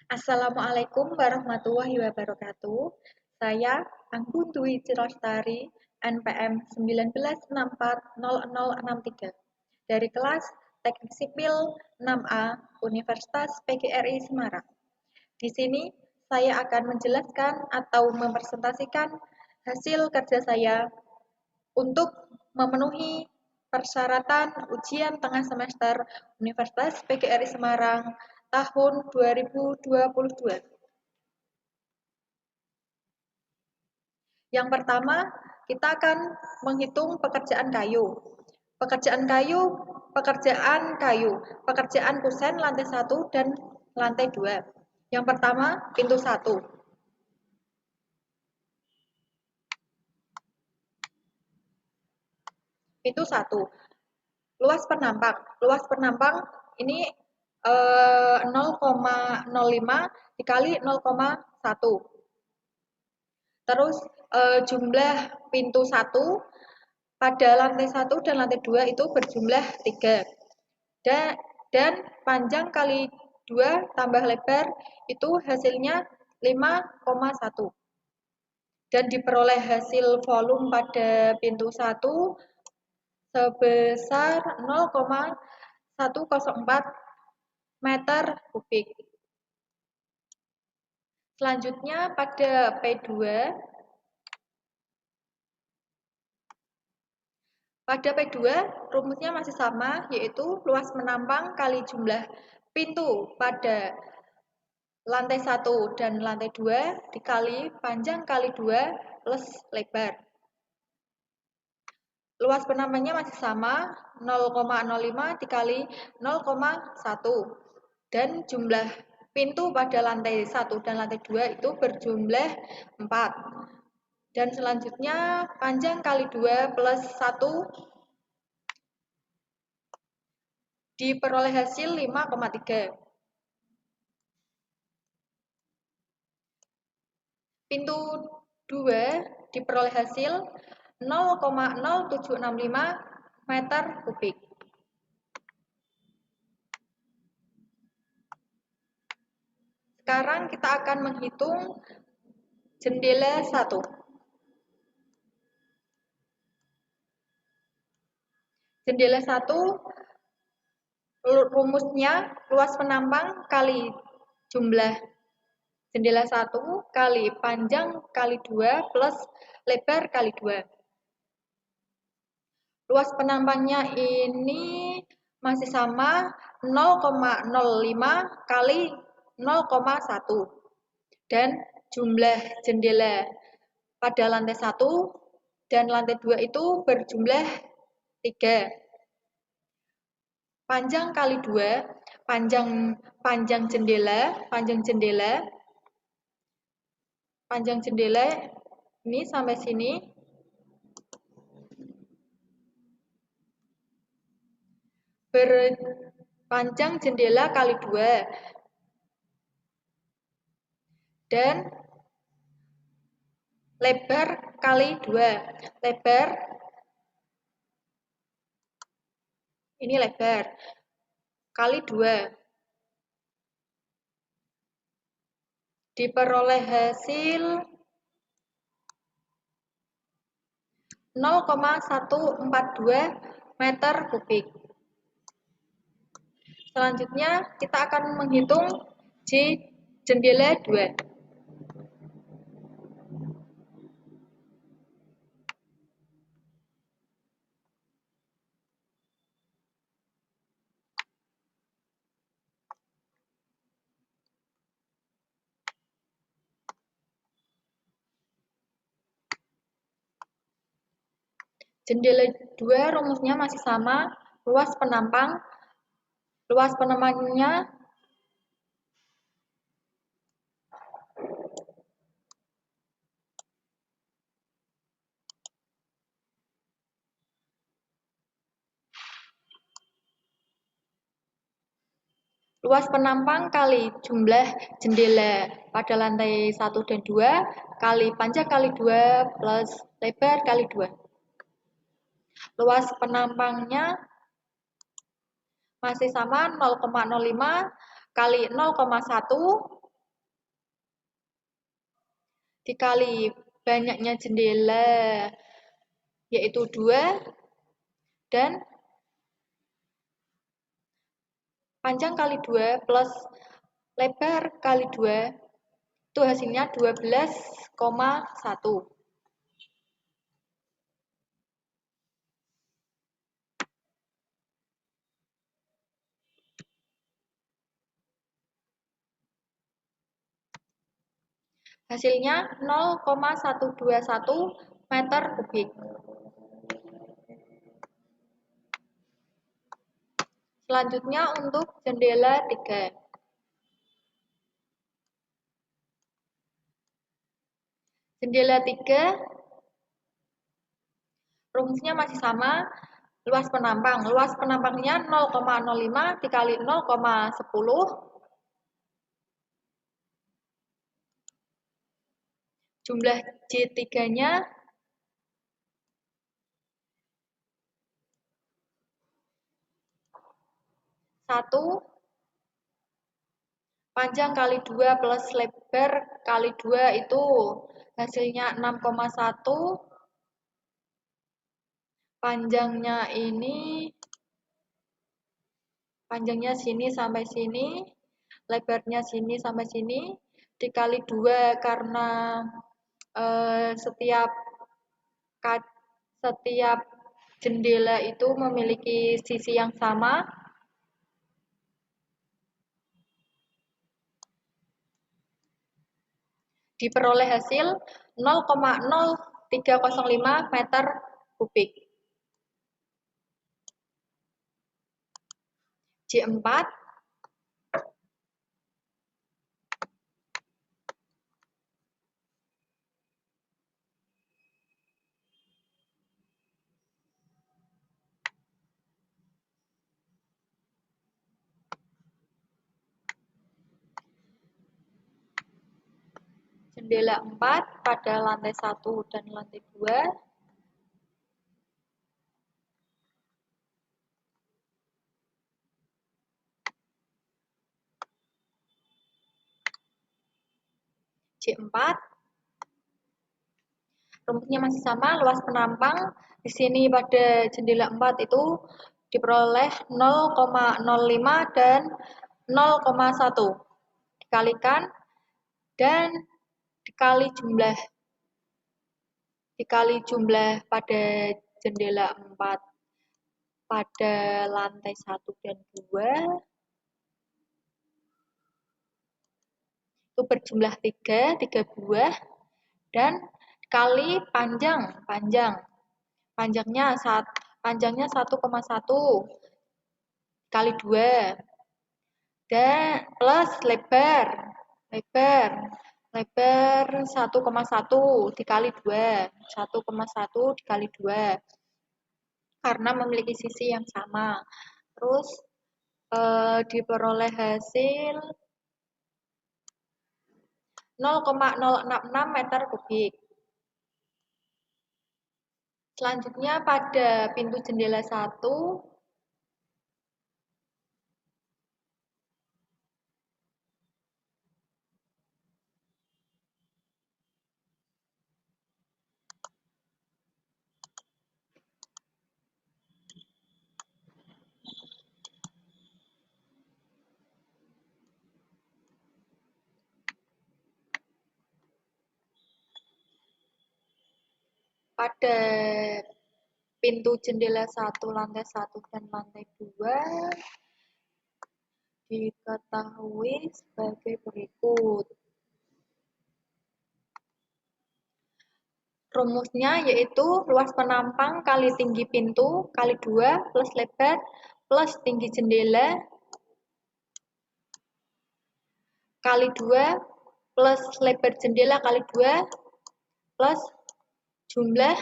Assalamualaikum warahmatullahi wabarakatuh. Saya Anggun Dwi Cirostari, NPM 19640063 dari kelas Teknik Sipil 6A Universitas PGRI Semarang. Di sini saya akan menjelaskan atau mempresentasikan hasil kerja saya untuk memenuhi persyaratan ujian tengah semester Universitas PGRI Semarang tahun 2022. Yang pertama, kita akan menghitung pekerjaan kayu. Pekerjaan kusen lantai 1 dan lantai 2. Yang pertama, pintu 1. Pintu 1. Luas penampang ini 0,05 dikali 0,1. Terus jumlah pintu 1 pada lantai 1 dan lantai 2 itu berjumlah 3. Dan panjang kali 2 tambah lebar itu hasilnya 5,1. Dan diperoleh hasil volume pada pintu 1 sebesar 0,104 meter kubik. Selanjutnya pada P2, rumusnya masih sama, yaitu luas penampang kali jumlah pintu pada lantai 1 dan lantai 2 dikali panjang kali 2 plus lebar. Luas penampangnya masih sama, 0,05 dikali 0,1. Dan jumlah pintu pada lantai 1 dan lantai 2 itu berjumlah 4. Dan selanjutnya panjang kali 2 plus 1 diperoleh hasil 5,3. Pintu 2 diperoleh hasil 0,0765 meter kubik. Sekarang kita akan menghitung jendela 1. Jendela 1 rumusnya luas penampang kali jumlah jendela 1 kali panjang kali 2 plus lebar kali 2. Luas penampangnya ini masih sama, 0,05 kali 0,1. Dan jumlah jendela pada lantai 1 dan lantai 2 itu berjumlah 3. Panjang kali 2, panjang jendela ini sampai sini berpanjang jendela kali 2 dan lebar kali 2. Ini lebar kali 2. Diperoleh hasil 0,142 meter kubik. Selanjutnya kita akan menghitung jendela 2. Jendela 2 rumusnya masih sama, luas penampangnya luas penampang kali jumlah jendela pada lantai 1 dan 2 kali panjang kali 2 plus lebar kali 2. Luas penampangnya masih sama, 0,05 kali 0,1 dikali banyaknya jendela, yaitu 2, dan panjang kali 2 plus lebar kali 2, itu hasilnya 12,1. Hasilnya 0,121 meter kubik. Selanjutnya untuk jendela 3. Jendela 3 rumusnya masih sama, luas penampang. Luas penampangnya 0,05 dikali 0,10. Jumlah J3-nya satu, panjang kali 2 plus lebar kali 2 itu hasilnya 6,1. Panjangnya sini sampai sini, lebarnya sini sampai sini, dikali 2 karena setiap jendela itu memiliki sisi yang sama. Diperoleh hasil 0,0305 meter kubik. J4 jendela 4 pada lantai 1 dan lantai 2. J4 rumusnya masih sama, luas penampang di sini pada jendela 4 itu diperoleh 0,05 dan 0,1 dikalikan dan dikali jumlah pada jendela 4 pada lantai 1 dan 2 itu berjumlah 3 buah, dan kali panjangnya 1,1 kali 2, dan plus lebar 1,1 dikali 2, 1,1 dikali 2 karena memiliki sisi yang sama. Terus diperoleh hasil 0,066 meter kubik. Selanjutnya pada pintu jendela 1, pada pintu jendela 1, lantai 1 dan lantai 2 diketahui sebagai berikut. Rumusnya yaitu luas penampang kali tinggi pintu kali 2 plus lebar plus tinggi jendela kali 2 plus lebar jendela kali 2 plus jumlah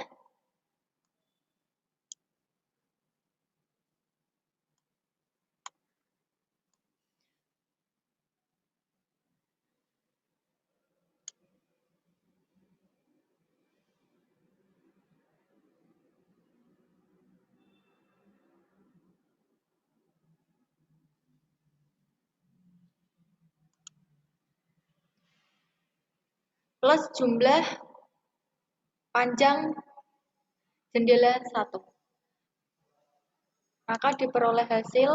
plus jumlah panjang jendela 1. Maka diperoleh hasil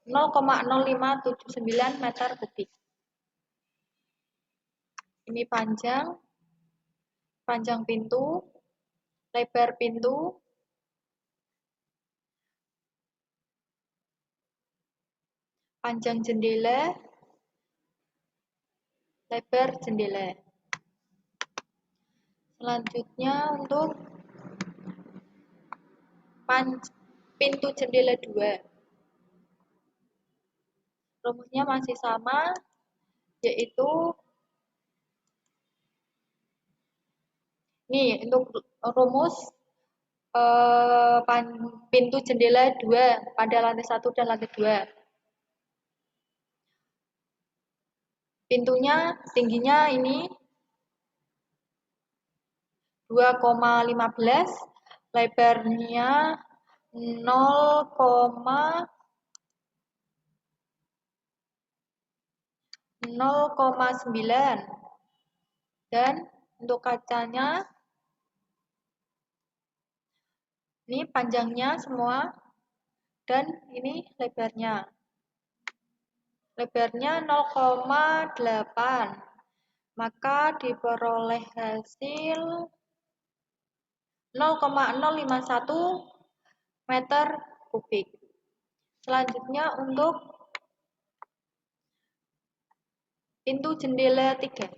0,0579 meter kubik. Ini panjang pintu, lebar pintu, panjang jendela, lebar jendela. Selanjutnya untuk pintu jendela 2. Rumusnya masih sama, yaitu nih untuk rumus pintu jendela 2 pada lantai 1 dan lantai 2. Pintunya tingginya ini 2,15, lebarnya 0,9 dan untuk kacanya ini panjangnya semua dan ini lebarnya 0,8, maka diperoleh hasil 0,051 meter kubik. Selanjutnya untuk pintu jendela 3.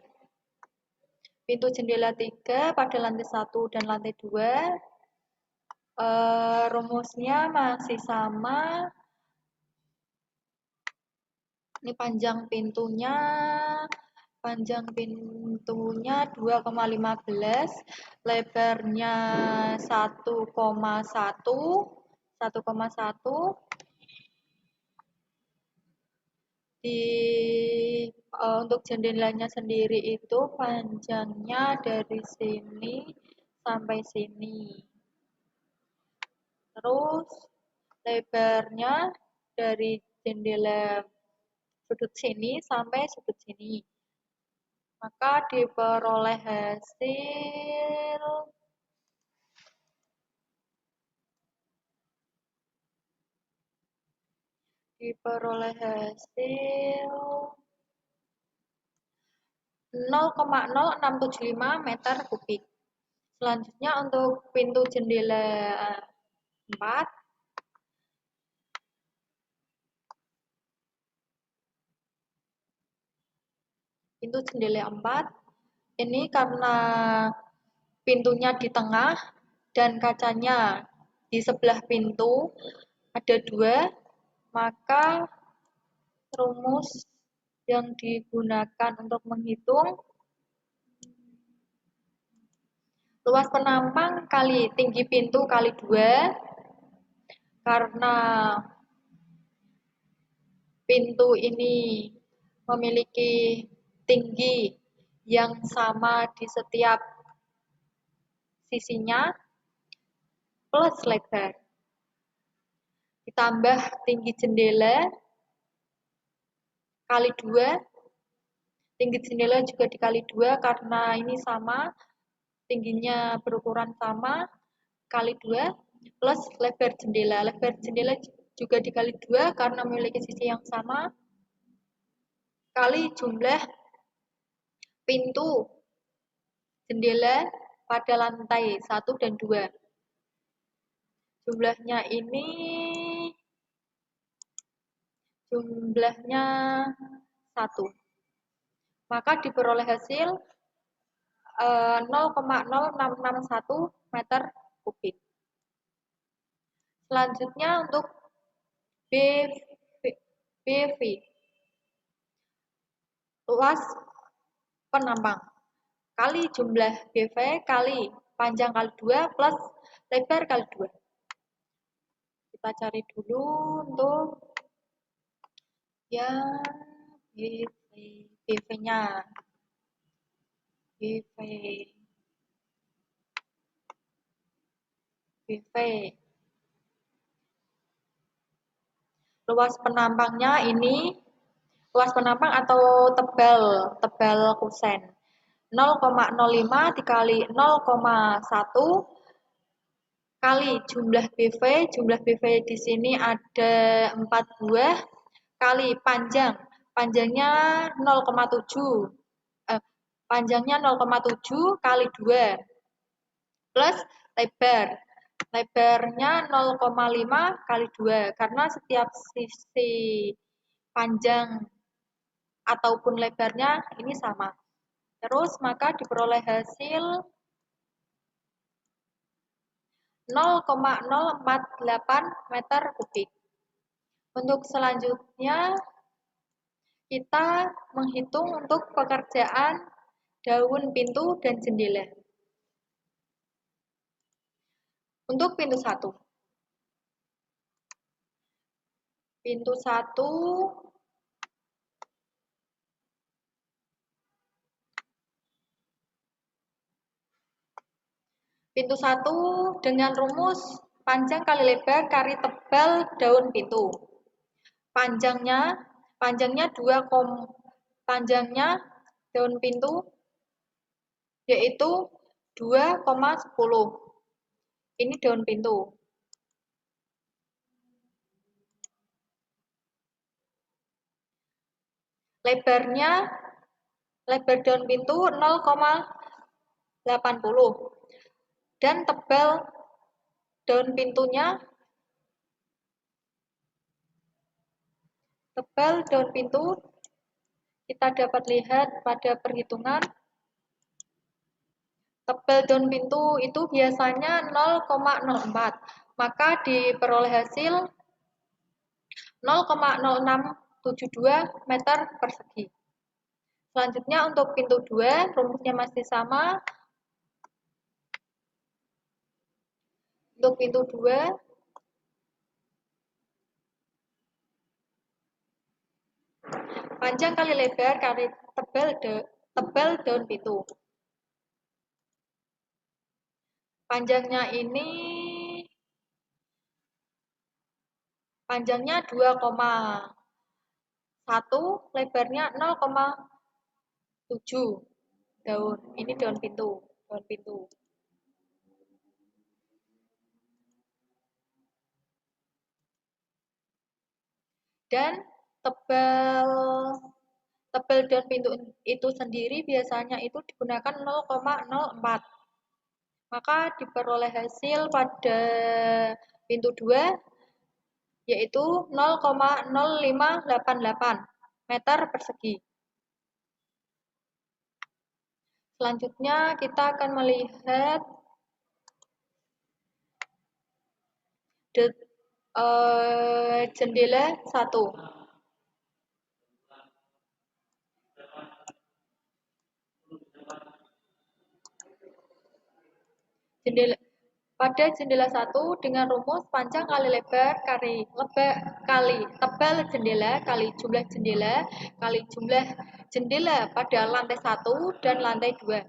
Pintu jendela 3 pada lantai 1 dan lantai 2, rumusnya masih sama. Ini panjang pintunya 2,15, lebarnya 1,1 untuk jendelanya sendiri itu panjangnya dari sini sampai sini. Terus lebarnya dari jendela sudut sini sampai sudut sini. Maka diperoleh hasil 0,0675 meter kubik. Selanjutnya untuk pintu jendela 4. Pintu jendela 4 ini karena pintunya di tengah dan kacanya di sebelah pintu ada 2, maka rumus yang digunakan untuk menghitung luas penampang kali tinggi pintu kali 2, karena pintu ini memiliki tinggi yang sama di setiap sisinya, plus lebar. Ditambah tinggi jendela kali 2, tinggi jendela juga dikali 2 karena ini sama, tingginya berukuran sama, kali 2, plus lebar jendela. Lebar jendela juga dikali 2 karena memiliki sisi yang sama, kali jumlah pintu jendela pada lantai 1 dan 2. Jumlahnya 1. Maka diperoleh hasil 0,0661 meter kubik. Selanjutnya untuk BV, luas penampang kali jumlah BV kali panjang kali 2 plus lebar kali 2. Kita cari dulu untuk yang BV-nya. BV. Luas penampangnya ini luas penampang atau tebal kusen. 0,05 dikali 0,1 kali jumlah BV di sini ada 4 buah, kali panjangnya 0,7, panjangnya 0,7 kali 2, plus lebarnya 0,5 kali 2, karena setiap sisi panjang ataupun lebarnya ini sama. Terus maka diperoleh hasil 0,048 meter kubik. Untuk selanjutnya kita menghitung untuk pekerjaan daun pintu dan jendela. Untuk pintu 1. Pintu 1 dengan rumus panjang kali lebar kali tebal daun pintu. Panjangnya daun pintu yaitu 2,10. Ini daun pintu. Lebar daun pintu 0,80 dan tebal daun pintunya kita dapat lihat pada perhitungan. Tebal daun pintu itu biasanya 0,04, maka diperoleh hasil 0,0672 meter persegi. Selanjutnya untuk pintu 2, rumusnya masih sama. Untuk pintu 2, panjang kali lebar kali tebal daun pintu. Panjangnya 2,1, lebarnya 0,7 daun. Ini daun pintu. Dan tebal daun pintu itu sendiri biasanya itu digunakan 0,04. Maka diperoleh hasil pada pintu 2 yaitu 0,0588 meter persegi. Selanjutnya kita akan melihat jendela 1. Pada jendela 1 dengan rumus panjang kali lebar kali tebal jendela kali jumlah jendela pada lantai 1 dan lantai 2.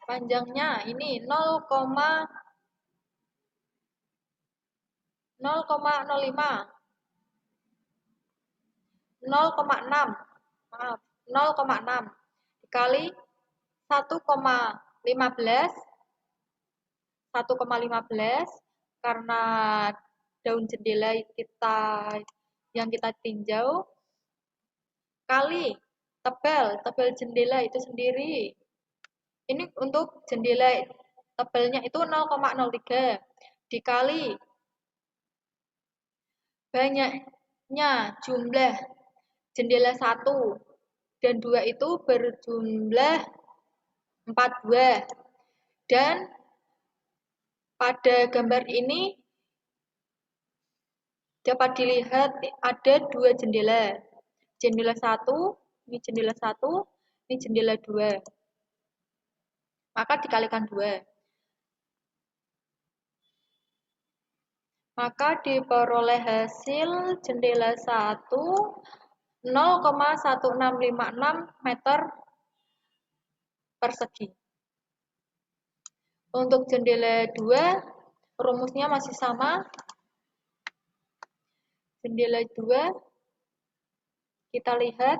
Panjangnya ini 0,06 dikali 1,15 karena daun jendela yang kita tinjau kali tebal jendela itu sendiri. Ini untuk jendela tebalnya itu 0,03 dikali banyaknya jumlah jendela 1 dan 2 itu berjumlah 4 buah. Dan pada gambar ini dapat dilihat ada 2 jendela. Jendela 1, ini jendela 1, ini jendela 2. Maka dikalikan 2. Maka diperoleh hasil jendela 1 0,1656 meter persegi. Untuk jendela 2 rumusnya masih sama. Jendela 2, kita lihat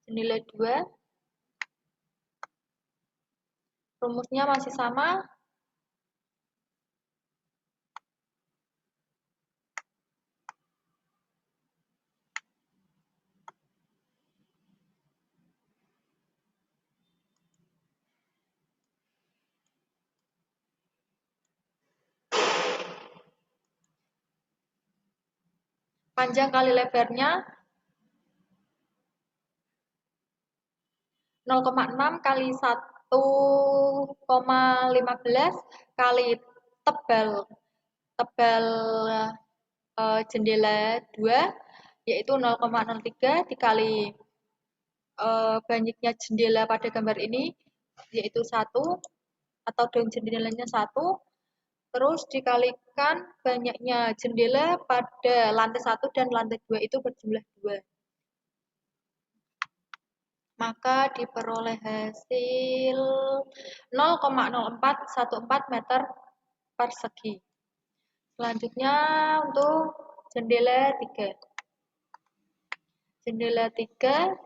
jendela 2, rumusnya masih sama. Panjang kali lebarnya 0,6 kali 1,15 kali tebal jendela 2 yaitu 0,03 dikali banyaknya jendela pada gambar ini yaitu 1 atau daun jendelanya 1, terus dikalikan banyaknya jendela pada lantai 1 dan lantai 2 itu berjumlah 2. Maka diperoleh hasil 0,0414 meter persegi. Selanjutnya untuk jendela 3. Jendela 3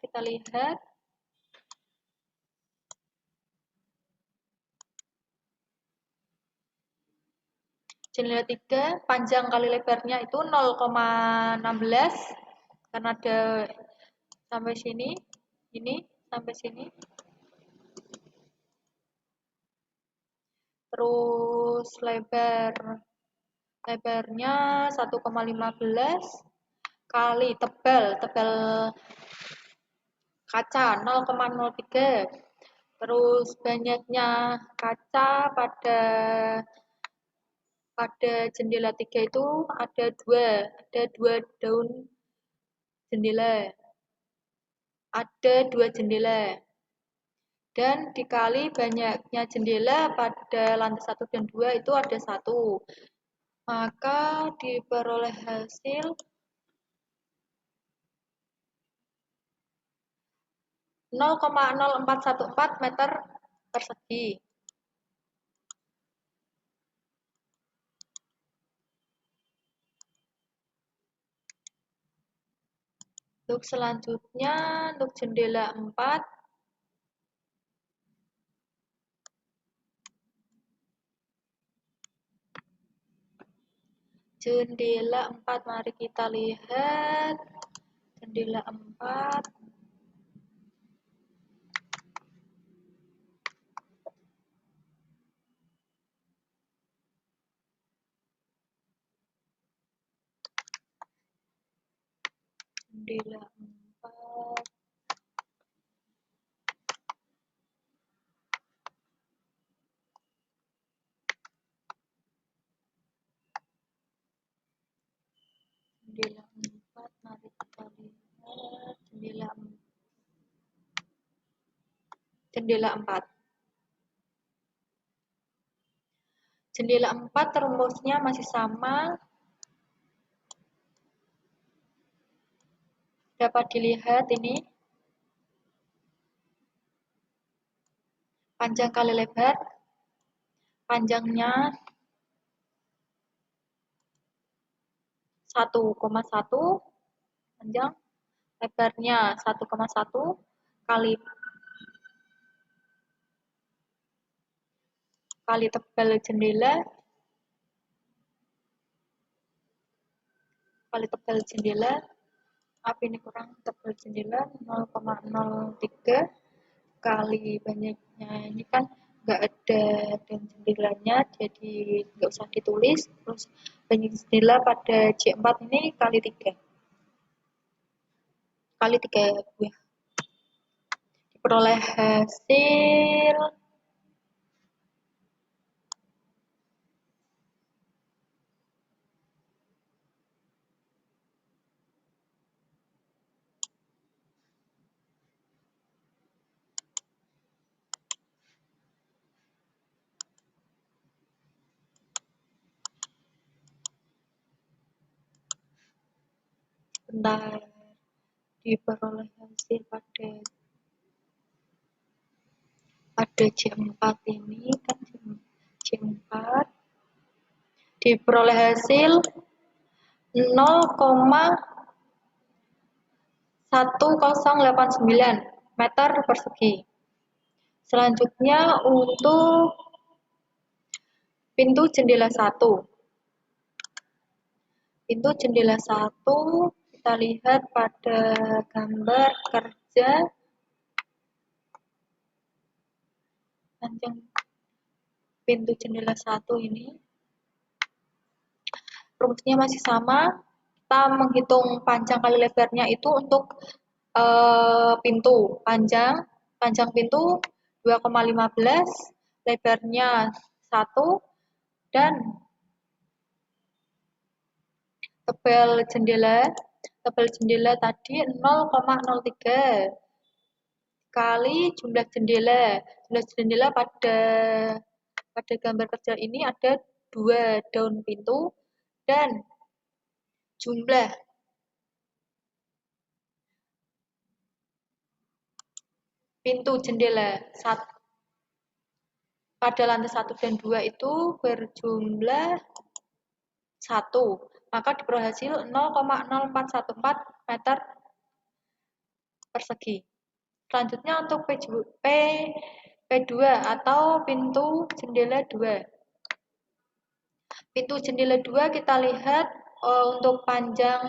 kita lihat jendela 3 panjang kali lebarnya itu 0,16 karena ada sampai sini, ini sampai sini. Terus lebarnya 1,15 kali tebal kaca 0,03. Terus banyaknya kaca pada jendela 3 itu ada dua daun jendela. Ada 2 jendela. Dan dikali banyaknya jendela pada lantai 1 dan 2 itu ada 1. Maka diperoleh hasil 0,0414 meter persegi. Untuk selanjutnya, untuk jendela 4, mari kita lihat jendela 4. Jendela 4. Jendela 4, mari kita lihat jendela 4. Jendela 4 rumusnya masih sama. Dapat dilihat ini. Panjang kali lebar. Panjangnya 1,1 panjang, lebarnya 1,1 kali tebal jendela ini kurang tebal jendela 0,03 kali banyaknya ini kan nggak ada dan jendelanya jadi nggak usah ditulis. Terus banyak jendela pada C4 ini kali 3 buah. Diperoleh hasil 9 diperoleh hasil pada J4 ini kan J4 diperoleh hasil 0,1089 meter persegi. Selanjutnya untuk pintu jendela 1. Pintu jendela 1 kita lihat pada gambar kerja panjang pintu jendela 1 ini. Rumusnya masih sama. Kita menghitung panjang kali lebarnya itu untuk pintu. Panjang pintu 2,15, lebarnya 1, dan tebal jendela tadi 0,03 kali jumlah jendela. Jumlah jendela pada gambar kerja ini ada 2 daun pintu dan jumlah pintu jendela pada lantai 1 dan 2 itu berjumlah 1. Maka diperoleh hasil 0,0414 meter persegi. Selanjutnya untuk P2 atau pintu jendela 2. Pintu jendela 2 kita lihat untuk panjang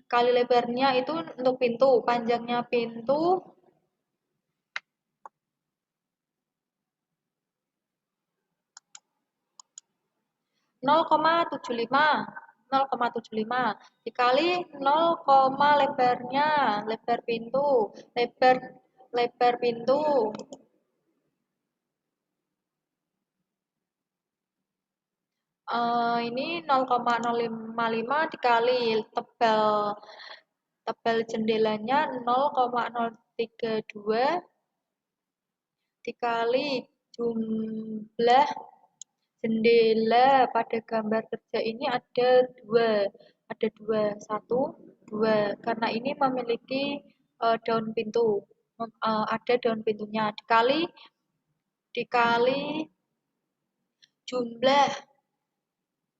kali lebarnya itu untuk pintu. Panjangnya pintu 0,75 dikali 0, lebar pintu ini 0,055 dikali tebal jendelanya 0,032 dikali jumlah jendela pada gambar kerja ini ada 2, 1, 2, karena ini memiliki daun pintu, ada daun pintunya, dikali jumlah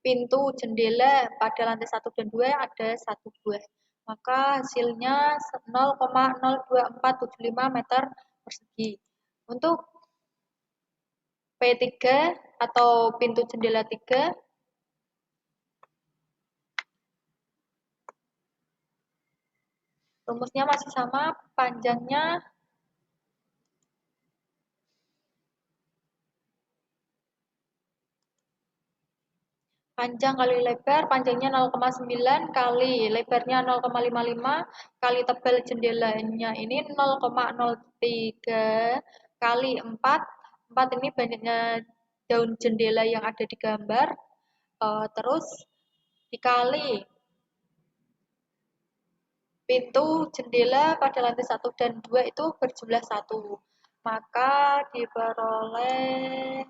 pintu jendela pada lantai 1 dan 2 ada 1 buah. Maka hasilnya 0,02475 meter persegi. Untuk P3 atau pintu jendela 3, rumusnya masih sama, panjang kali lebar, panjangnya 0,9 kali lebarnya 0,55 kali tebal jendelanya ini 0,03 kali 4. 4 ini banyaknya daun jendela yang ada di gambar, terus dikali pintu jendela pada lantai 1 dan 2 itu berjumlah 1. Maka diperoleh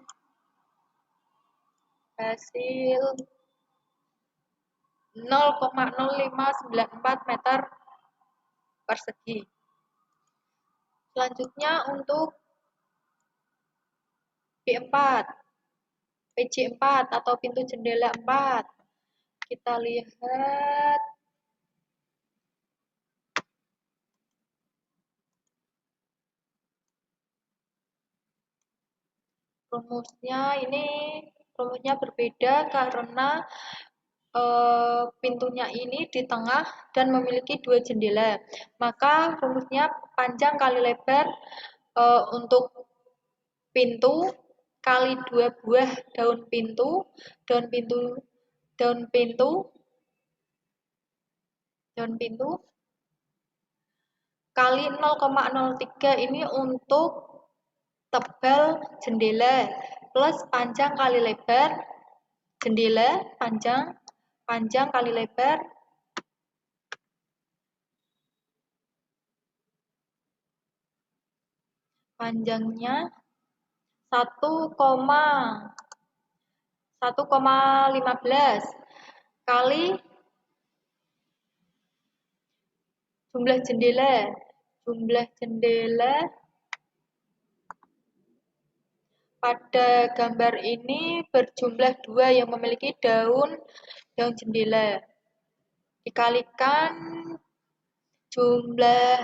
hasil 0,0594 meter persegi. Selanjutnya untuk PJ4 atau pintu jendela 4. Kita lihat rumusnya berbeda karena pintunya ini di tengah dan memiliki 2 jendela. Maka rumusnya panjang kali lebar untuk pintu kali 2 buah daun pintu kali 0,03 ini untuk tebal jendela plus panjang kali lebar jendela, panjang kali lebar panjangnya 1,15 kali Jumlah jendela. Jumlah jendela pada gambar ini berjumlah 2 yang memiliki daun jendela. Dikalikan jumlah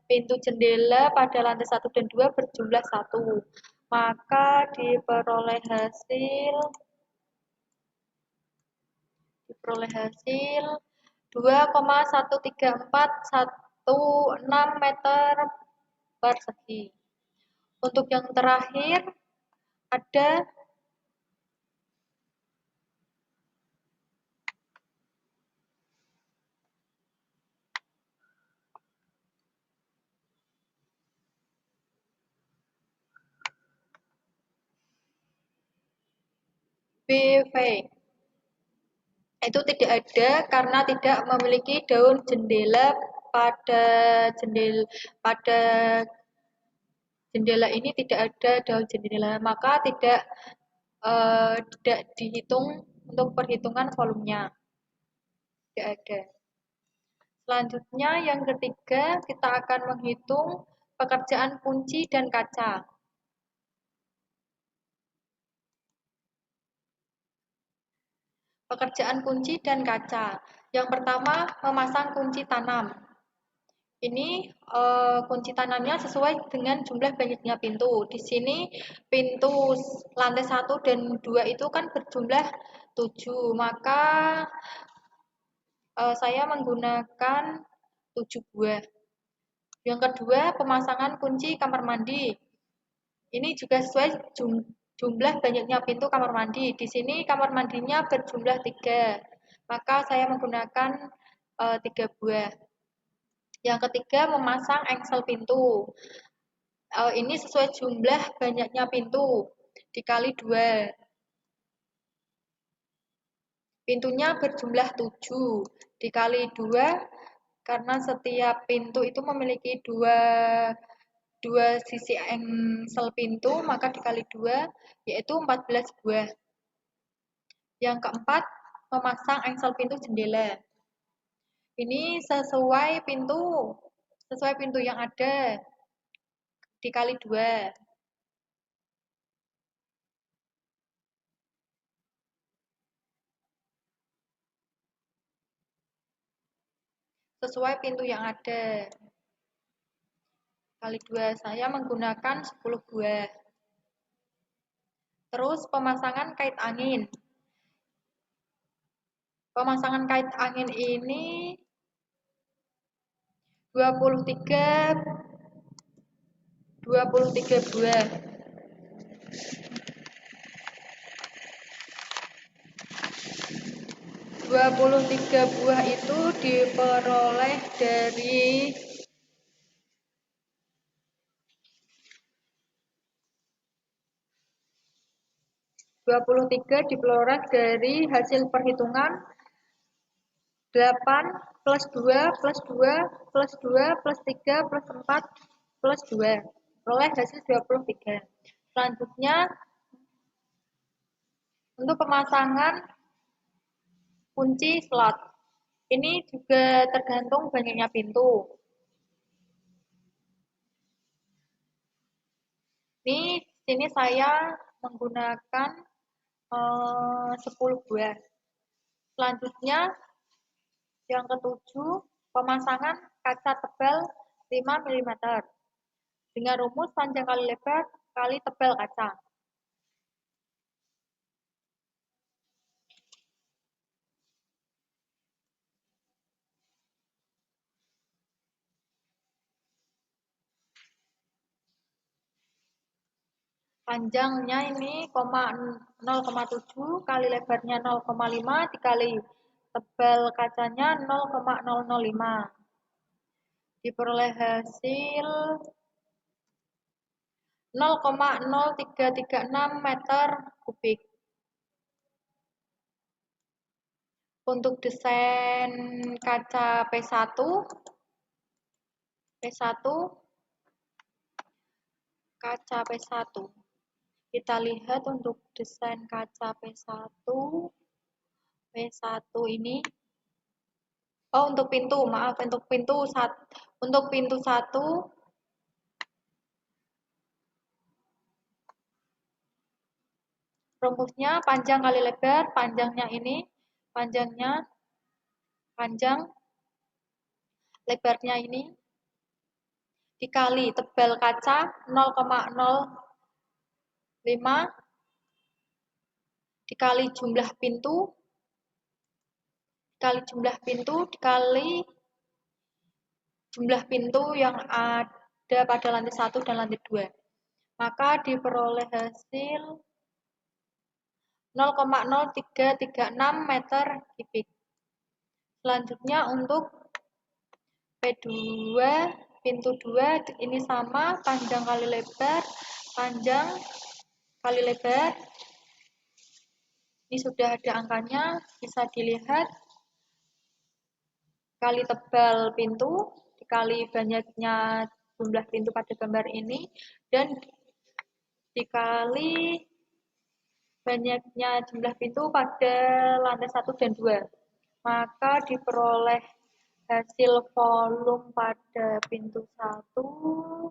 pintu jendela pada lantai 1 dan 2 berjumlah 1. Maka diperoleh hasil 2,13416 meter persegi. Untuk yang terakhir ada BV. Itu tidak ada karena tidak memiliki daun jendela pada jendela ini tidak ada daun jendela, maka tidak dihitung untuk perhitungan volumenya. Tidak ada. Selanjutnya yang ketiga kita akan menghitung pekerjaan kunci dan kaca. Pekerjaan kunci dan kaca. Yang pertama, memasang kunci tanam. Ini kunci tanamnya sesuai dengan jumlah banyaknya pintu. Di sini pintu lantai 1 dan 2 itu kan berjumlah 7. Maka saya menggunakan 7 buah. Yang kedua, pemasangan kunci kamar mandi. Ini juga sesuai jumlah banyaknya pintu kamar mandi. Di sini kamar mandinya berjumlah 3. Maka saya menggunakan 3 buah. Yang ketiga, memasang engsel pintu. Ini sesuai jumlah banyaknya pintu dikali 2. Pintunya berjumlah 7 dikali 2 karena setiap pintu itu memiliki dua sisi engsel pintu, maka dikali 2 yaitu 14 buah. Yang keempat, memasang engsel pintu jendela. Ini sesuai pintu yang ada dikali 2. Sesuai pintu yang ada kali 2. Saya menggunakan 10 buah. Terus pemasangan kait angin. Pemasangan kait angin ini 23 buah. 23 buah itu diperoleh dari hasil perhitungan 8 plus 2 plus 2 plus 2 plus 3 plus 4 plus 2. Peroleh hasil 23. Selanjutnya untuk pemasangan kunci slot. Ini juga tergantung banyaknya pintu. Sini saya menggunakan 10 buah. Selanjutnya yang ketujuh, pemasangan kaca tebal 5 mm dengan rumus panjang kali lebar kali tebal kaca. Panjangnya ini 0,7 kali lebarnya 0,5 dikali tebal kacanya 0,005. Diperoleh hasil 0,0336 meter kubik. Untuk desain kaca P1 kaca P1. Kita lihat untuk desain kaca P1 ini Oh, untuk pintu, maaf, untuk pintu satu, rumusnya panjang kali lebar, panjangnya ini, panjang, lebarnya ini, dikali tebal kaca 0,05, dikali jumlah pintu, dikali jumlah pintu yang ada pada lantai 1 dan lantai 2. Maka diperoleh hasil 0,0336 meter kubik. Selanjutnya untuk P2, pintu 2 ini sama, panjang kali lebar, ini sudah ada angkanya, bisa dilihat, kali tebal pintu, dikali banyaknya jumlah pintu pada gambar ini, dan dikali banyaknya jumlah pintu pada lantai 1 dan 2. Maka diperoleh hasil volume pada pintu 1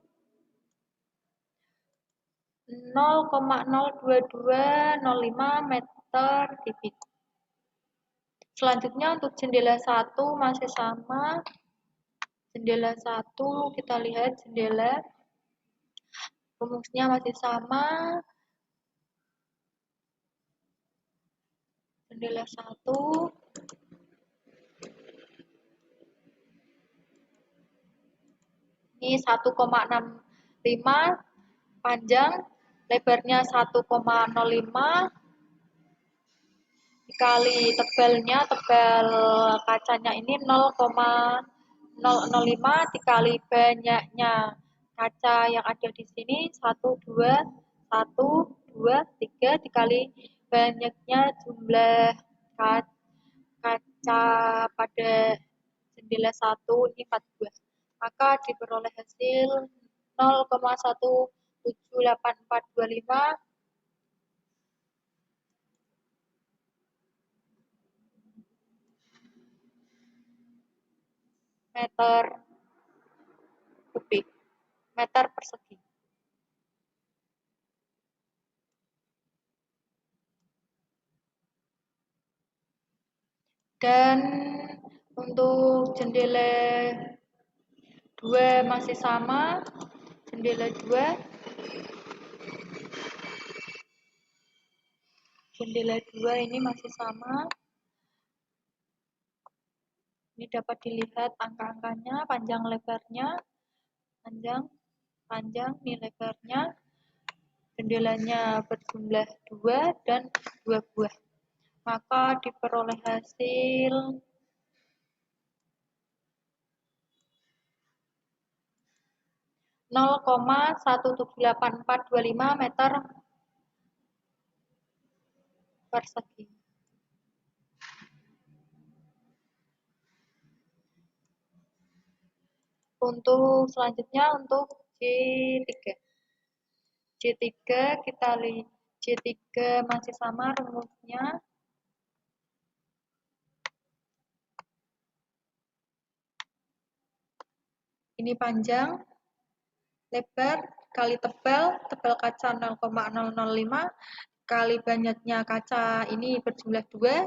0,02205 meter kubik. Selanjutnya untuk jendela 1 masih sama. Jendela 1 kita lihat jendela rumusnya masih sama. Jendela 1 ini 1,65 panjang, lebarnya 1,05 dikali tebalnya, tebal kacanya ini 0,005 dikali banyaknya kaca yang ada di sini 1, 2, 1, 2, 3 dikali banyaknya jumlah kaca pada jendela 1 ini 14. Maka diperoleh hasil 0,17845 meter kubik, meter persegi. Dan untuk jendela 2 masih sama, jendela 2 ini masih sama. Ini dapat dilihat angka-angkanya, panjang lebarnya, panjang nih lebarnya, jendelanya berjumlah 2 dan 2 buah. Maka diperoleh hasil 0,17845 meter persegi. Untuk selanjutnya untuk J3. J3 kita lihat, J3 masih sama rumusnya. Ini panjang, lebar, kali tebal kaca 0,005, kali banyaknya kaca ini berjumlah 2,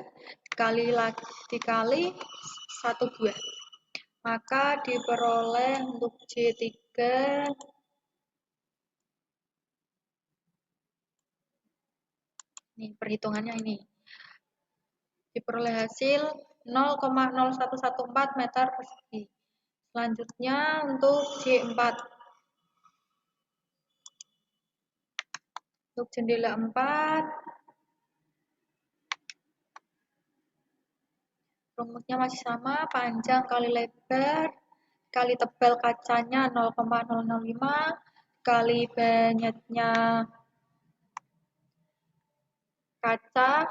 dikali 1 buah. Maka diperoleh untuk J3 nih perhitungannya ini. Diperoleh hasil 0,0114 meter persegi. Selanjutnya untuk J4. Untuk jendela 4 rumusnya masih sama, panjang kali lebar kali tebal kacanya 0,005 kali banyaknya kaca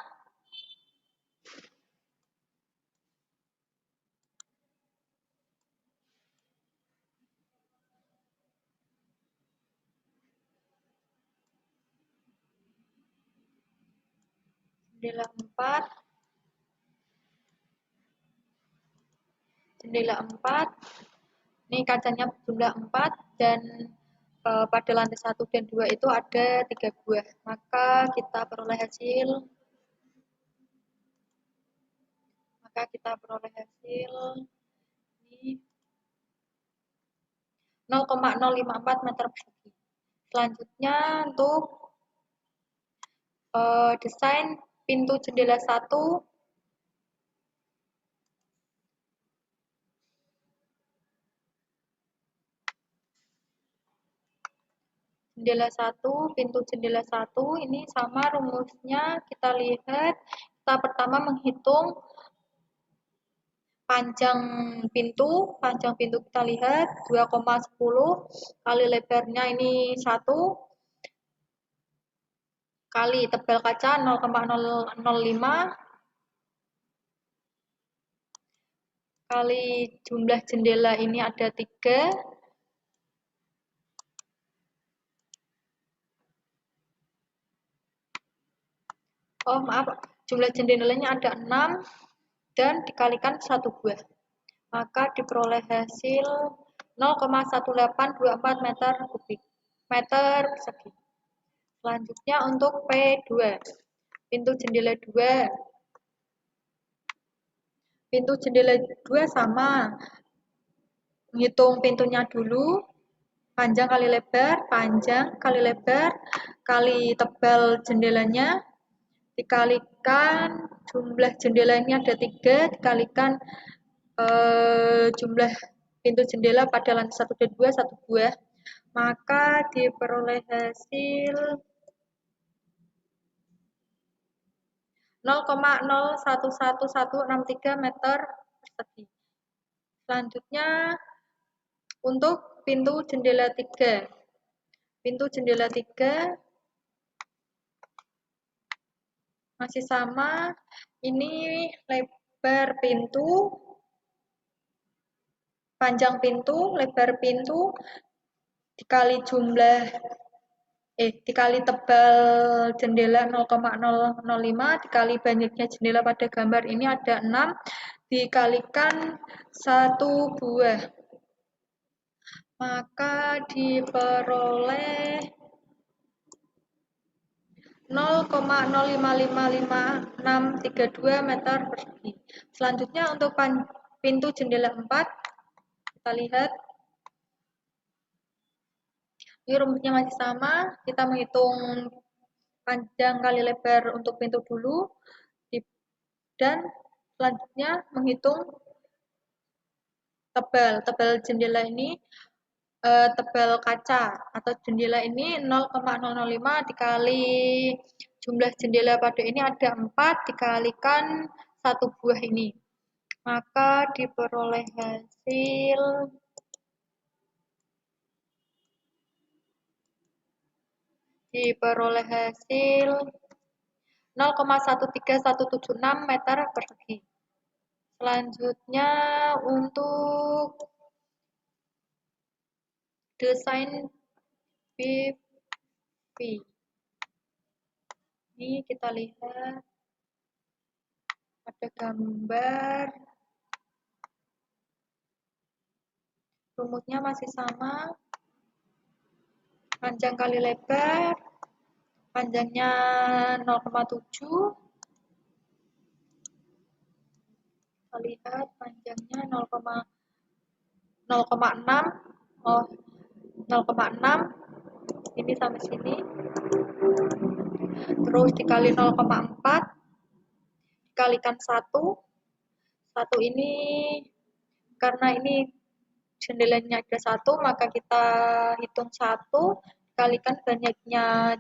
jendela 4 jendela 4. Ini kacanya jumlah 4 dan pada lantai 1 dan 2 itu ada 3 buah. Maka kita peroleh hasil 0,054 meter persegi. Selanjutnya untuk desain pintu jendela 1. Pintu jendela 1 ini sama rumusnya, kita lihat. Kita pertama menghitung panjang pintu kita lihat 2,10 kali lebarnya ini 1 kali tebal kaca 0,005 kali jumlah jendela ini ada 3 jumlah jendelanya ada 6 dan dikalikan 1 buah, maka diperoleh hasil 0,1824 meter persegi. Selanjutnya untuk P2, pintu jendela 2. Pintu jendela 2 sama, menghitung pintunya dulu, panjang kali lebar kali tebal jendelanya, dikalikan jumlah jendela ini ada 3, dikalikan jumlah pintu jendela pada lantai 1 dan 2 1 buah, maka diperoleh hasil 0,011163 meter persegi. Selanjutnya untuk pintu jendela 3. Pintu jendela 3 masih sama, ini lebar pintu, panjang pintu, lebar pintu dikali dikali tebal jendela 0,005 dikali banyaknya jendela pada gambar ini ada 6 dikalikan 1 buah, maka diperoleh 0,05555632 meter persegi. Selanjutnya untuk pintu jendela 4, kita lihat. Ini rumusnya masih sama, kita menghitung panjang kali lebar untuk pintu dulu, dan selanjutnya menghitung tebal jendela ini, tebal kaca atau jendela ini 0,005 dikali jumlah jendela pada ini ada 4 dikalikan 1 buah ini, maka diperoleh hasil 0,13176 meter persegi. Selanjutnya untuk desain PV. Ini kita lihat ada gambar, rumusnya masih sama, panjang kali lebar, panjangnya 0,7, kita lihat panjangnya 0,6, ini sampai sini, terus dikali 0,4 dikalikan 1 ini karena ini jendelanya ada 1, maka kita hitung 1 dikalikan banyaknya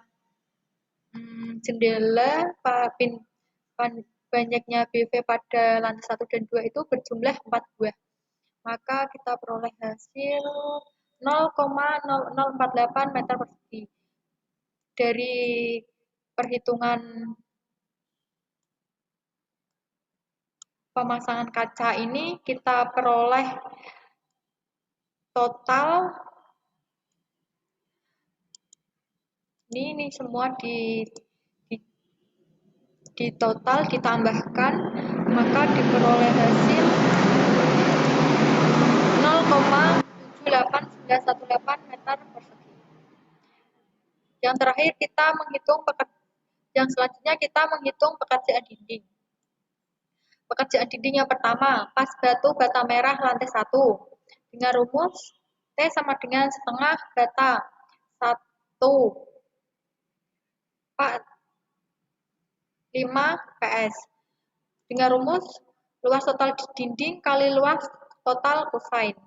jendela, banyaknya BV pada lantai 1 dan 2 itu berjumlah 4 buah, maka kita peroleh hasil 0,0048 meter persegi. Dari perhitungan pemasangan kaca ini kita peroleh total ini semua di total ditambahkan, maka diperoleh hasil 0,78918 meter persegi. Yang terakhir kita menghitung yang selanjutnya kita menghitung pekerjaan dinding. Pekerjaan dinding yang pertama, pas batu bata merah lantai 1 dengan rumus T sama dengan setengah bata 1 5 PS dengan rumus luas total dinding kali luas total kosain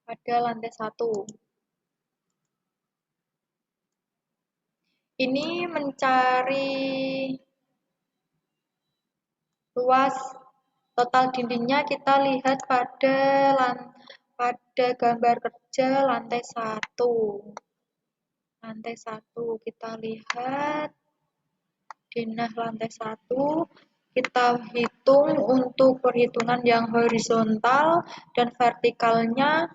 pada lantai 1. Ini mencari luas total dindingnya, kita lihat pada gambar kerja lantai 1. Lantai 1 kita lihat denah lantai 1, kita hitung untuk perhitungan yang horizontal dan vertikalnya,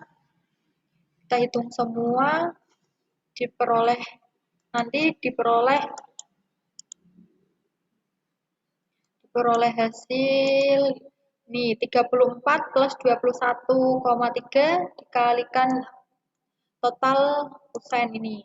kita hitung semua, diperoleh hasil nih 34 plus 21,3 dikalikan total kosain ini,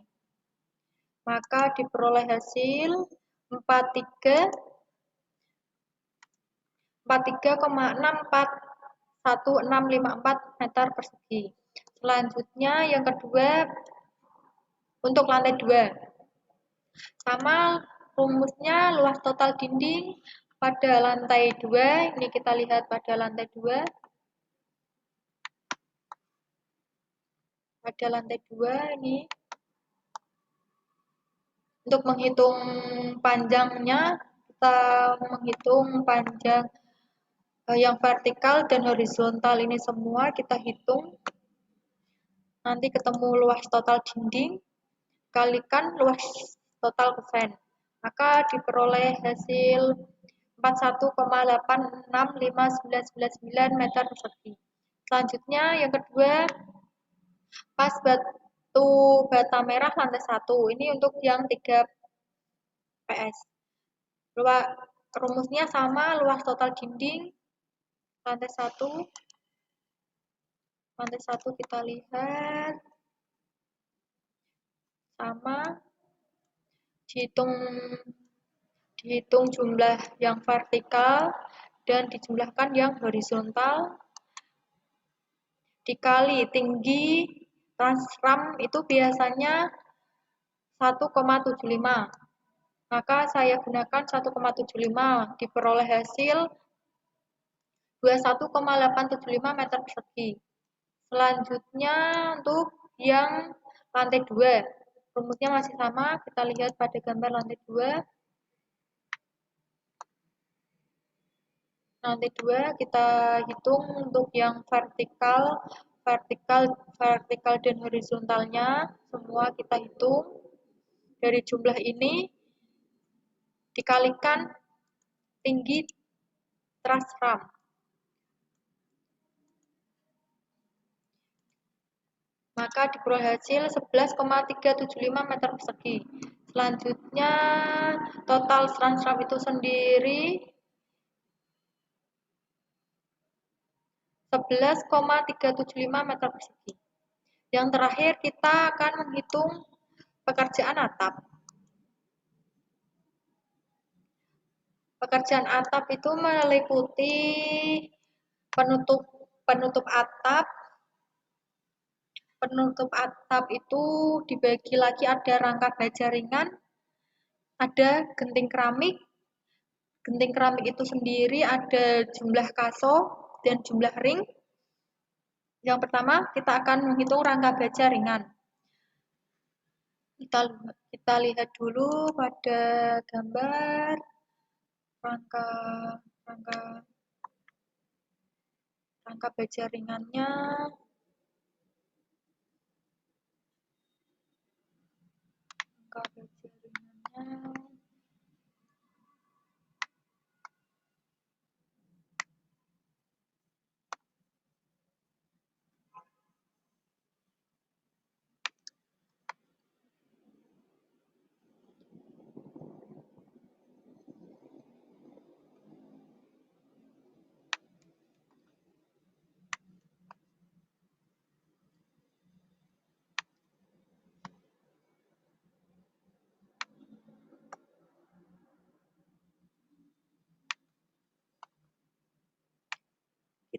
maka diperoleh hasil 43,641654 meter persegi. Selanjutnya yang kedua untuk lantai 2. Sama rumusnya luas total dinding pada lantai 2. Ini kita lihat pada lantai 2. Pada lantai 2 ini untuk menghitung panjangnya, kita menghitung panjang yang vertikal dan horizontal ini semua kita hitung. Nanti ketemu luas total dinding kalikan luas total kosain, maka diperoleh hasil 41,865999 meter persegi. Selanjutnya yang kedua, pas batu bata merah lantai 1. Ini untuk yang 3 PS. Rumusnya sama, luas total dinding lantai 1. Lantai 1 kita lihat sama, dihitung jumlah yang vertikal dan dijumlahkan yang horizontal, dikali tinggi transram itu biasanya 1,75, maka saya gunakan 1,75, diperoleh hasil 21,875 meter persegi. Selanjutnya untuk yang lantai 2, rumusnya masih sama, kita lihat pada gambar lantai 2. Lantai 2 kita hitung untuk yang vertikal dan horizontalnya semua kita hitung. Dari jumlah ini dikalikan tinggi transram, maka diperoleh hasil 11,375 meter persegi. Selanjutnya total transram itu sendiri 11,375 meter persegi. Yang terakhir kita akan menghitung pekerjaan atap. Pekerjaan atap itu meliputi penutup atap. Penutup atap itu dibagi lagi, ada rangka baja ringan, ada genting keramik. Genting keramik itu sendiri ada jumlah kaso dan jumlah ring. Yang pertama kita akan menghitung rangka baja ringan. Kita lihat dulu pada gambar rangka baja ringannya. Rangka baja ringannya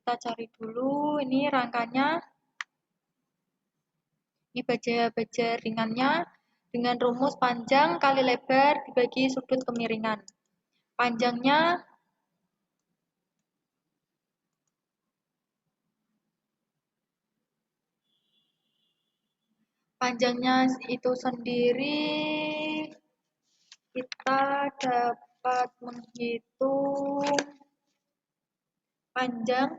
Kita cari dulu ini rangkanya. Ini baja ringannya dengan rumus panjang kali lebar dibagi sudut kemiringan. Panjangnya itu sendiri kita dapat menghitung panjang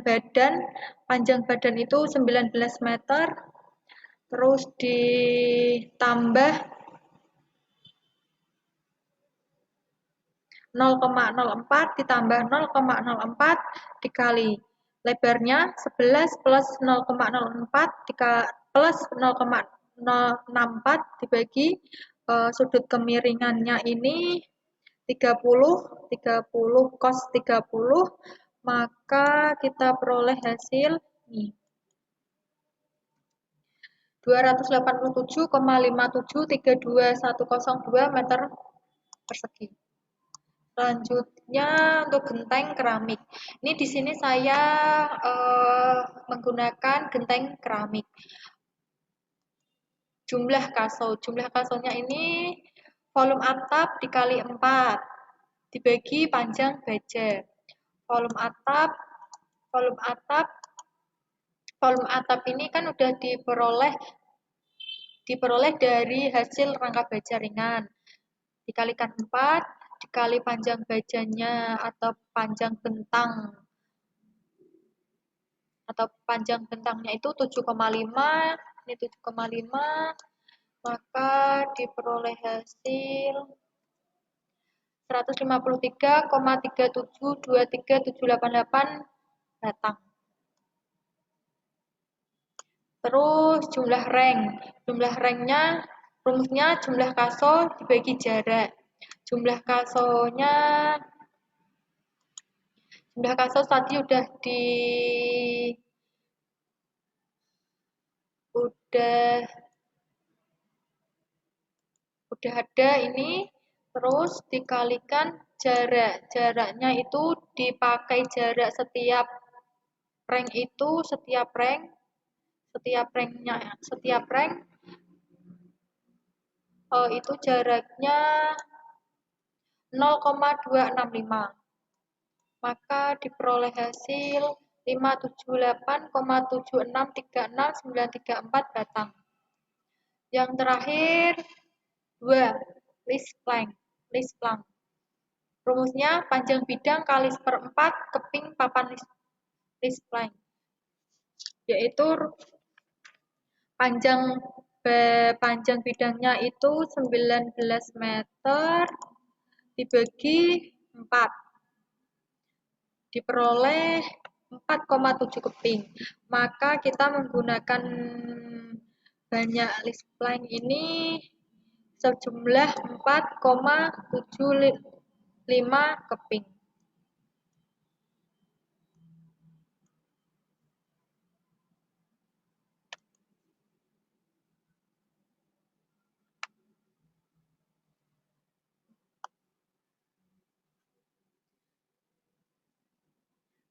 badan itu 19 meter, terus ditambah 0,04 ditambah 0,04 dikali lebarnya 11 plus 0,04 plus 0,064 dibagi sudut kemiringannya ini 30 cos 30, maka kita peroleh hasil nih 287,5732 meter persegi. Selanjutnya untuk genteng keramik. Ini di sini saya menggunakan genteng keramik. Jumlah kasonya ini volume atap dikali 4 dibagi panjang baja. Volume atap ini kan udah diperoleh dari hasil rangka baja ringan. Dikalikan 4 dikali panjang bajanya atau panjang bentangnya itu 7,5, ini 7,5, maka diperoleh hasil 153,3723788 batang. Terus jumlah ranknya rumusnya jumlah kaso dibagi jarak. Jumlah kaso tadi udah ada ini, terus dikalikan jaraknya itu dipakai jarak setiap rank itu setiap rank itu jaraknya 0,265, maka diperoleh hasil 578,76369934 batang. Yang terakhir 2 list plank. Rumusnya panjang bidang kali 1/4 keping papan list plank, yaitu panjang bidangnya itu 19 meter dibagi 4 diperoleh 4,7 keping. Maka kita menggunakan banyak list plank ini sejumlah 4,75 keping.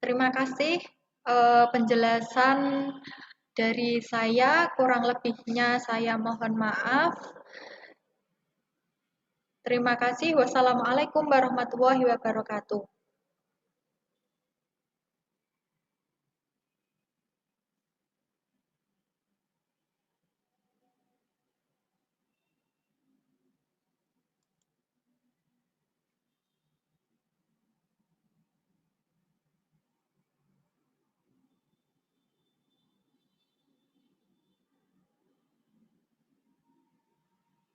Terima kasih penjelasan dari saya, kurang lebihnya saya mohon maaf. Terima kasih. Wassalamualaikum warahmatullahi wabarakatuh.